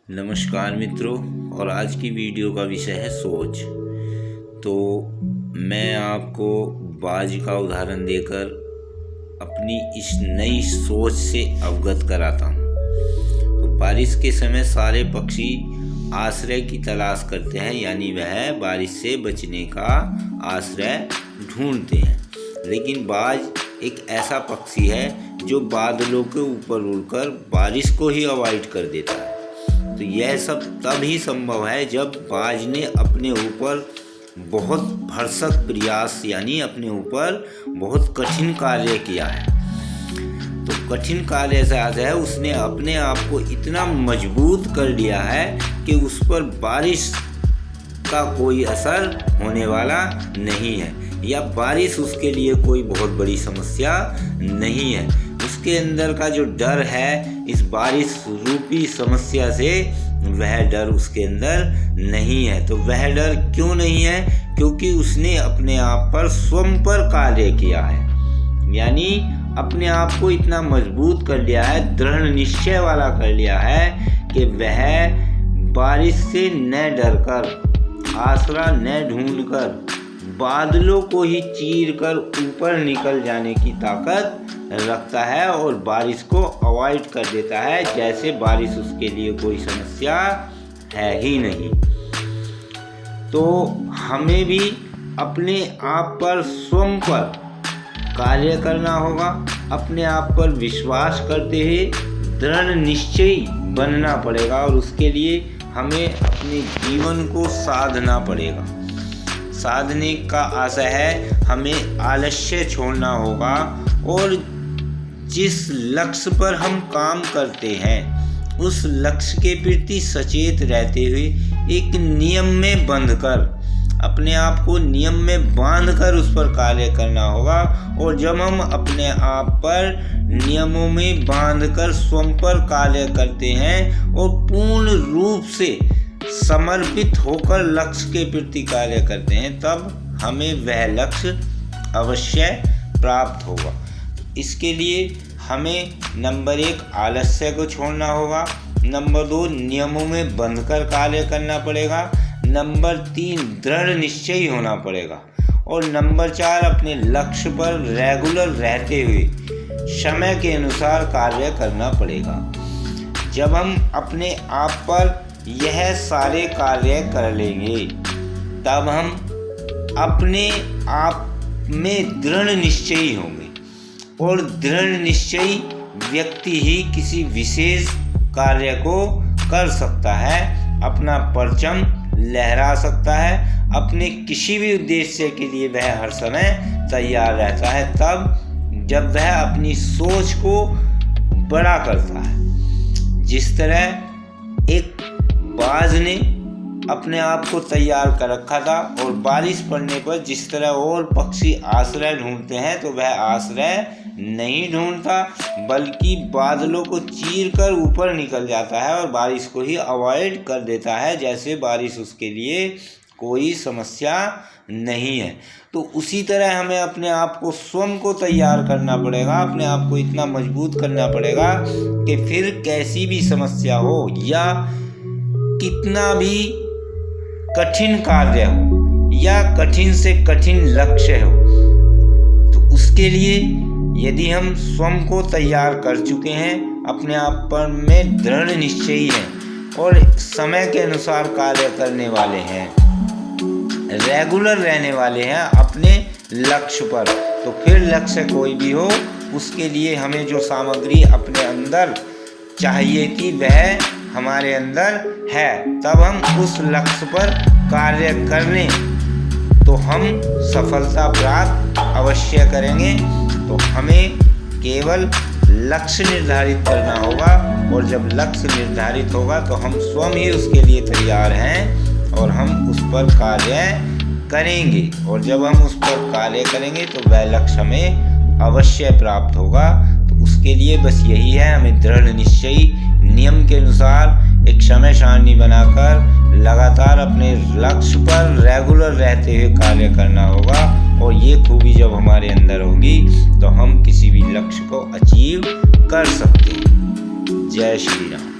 नमस्कार मित्रों, और आज की वीडियो का विषय है सोच। तो मैं आपको बाज का उदाहरण देकर अपनी इस नई सोच से अवगत कराता हूँ। तो बारिश के समय सारे पक्षी आश्रय की तलाश करते हैं, यानी वह बारिश से बचने का आश्रय ढूंढते हैं। लेकिन बाज एक ऐसा पक्षी है जो बादलों के ऊपर उड़कर बारिश को ही अवॉइड कर देता है। तो यह सब तभी संभव है जब बाज ने अपने ऊपर बहुत भरसक प्रयास यानी अपने ऊपर बहुत कठिन कार्य किया है। तो कठिन कार्य से आज है उसने अपने आप को इतना मजबूत कर लिया है कि उस पर बारिश का कोई असर होने वाला नहीं है, या बारिश उसके लिए कोई बहुत बड़ी समस्या नहीं है। उसके अंदर का जो डर है इस बारिश रूपी समस्या से, वह डर उसके अंदर नहीं है। तो वह डर क्यों नहीं है? क्योंकि उसने अपने आप पर स्वयं पर कार्य किया है, यानी अपने आप को इतना मजबूत कर लिया है, दृढ़ निश्चय वाला कर लिया है कि वह बारिश से न डरकर, आसरा न ढूंढकर, बादलों को ही चीर कर ऊपर निकल जाने की ताकत रखता है और बारिश को अवॉइड कर देता है, जैसे बारिश उसके लिए कोई समस्या है ही नहीं। तो हमें भी अपने आप पर स्वयं पर कार्य करना होगा, अपने आप पर विश्वास करते हुए दृढ़ निश्चयी बनना पड़ेगा, और उसके लिए हमें अपने जीवन को साधना पड़ेगा। साधने का आशय है हमें आलस्य छोड़ना होगा, और जिस लक्ष्य पर हम काम करते हैं उस लक्ष्य के प्रति सचेत रहते हुए एक नियम में बंधकर, अपने आप को नियम में बांधकर उस पर कार्य करना होगा। और जब हम अपने आप पर नियमों में बांधकर स्वयं पर कार्य करते हैं और पूर्ण रूप से समर्पित होकर लक्ष्य के प्रति कार्य करते हैं, तब हमें वह लक्ष्य अवश्य प्राप्त होगा। इसके लिए हमें नंबर 1 आलस्य को छोड़ना होगा, नंबर 2 नियमों में बंधकर कार्य करना पड़ेगा, नंबर 3 दृढ़ निश्चयी होना पड़ेगा, और नंबर 4 अपने लक्ष्य पर रेगुलर रहते हुए समय के अनुसार कार्य करना पड़ेगा। जब हम अपने आप पर यह सारे कार्य कर लेंगे, तब हम अपने आप में दृढ़ निश्चयी होंगे, और दृढ़ निश्चयी व्यक्ति ही किसी विशेष कार्य को कर सकता है, अपना परचम लहरा सकता है, अपने किसी भी उद्देश्य के लिए वह हर समय तैयार रहता है, तब जब वह अपनी सोच को बड़ा करता है। जिस तरह एक बाज ने अपने आप को तैयार कर रखा था, और बारिश पड़ने पर जिस तरह और पक्षी आश्रय ढूंढते हैं, तो वह आश्रय नहीं ढूंढता बल्कि बादलों को चीर कर ऊपर निकल जाता है और बारिश को ही अवॉइड कर देता है, जैसे बारिश उसके लिए कोई समस्या नहीं है। तो उसी तरह हमें अपने आप को स्वयं को तैयार करना पड़ेगा, अपने आप को इतना मजबूत करना पड़ेगा कि फिर कैसी भी समस्या हो या कितना भी कठिन कार्य हो या कठिन से कठिन लक्ष्य हो, तो उसके लिए यदि हम स्वयं को तैयार कर चुके हैं, अपने आप पर में दृढ़ निश्चयी हैं और समय के अनुसार कार्य करने वाले हैं, रेगुलर रहने वाले हैं अपने लक्ष्य पर, तो फिर लक्ष्य कोई भी हो उसके लिए हमें जो सामग्री अपने अंदर चाहिए थी वह हमारे अंदर है, तब हम उस लक्ष्य पर कार्य करने तो हम सफलता प्राप्त अवश्य करेंगे। तो हमें केवल लक्ष्य निर्धारित करना होगा, और जब लक्ष्य निर्धारित होगा तो हम स्वयं ही उसके लिए तैयार हैं और हम उस पर कार्य करेंगे, और जब हम उस पर कार्य करेंगे तो वह लक्ष्य हमें अवश्य प्राप्त होगा। तो उसके लिए बस यही है, हमें दृढ़ निश्चयी नियम के अनुसार एक समय सारणी बनाकर लगातार अपने लक्ष्य पर रेगुलर रहते हुए कार्य करना होगा, और ये खूबी जब हमारे अंदर होगी तो हम किसी भी लक्ष्य को अचीव कर सकते हैं। जय श्री राम।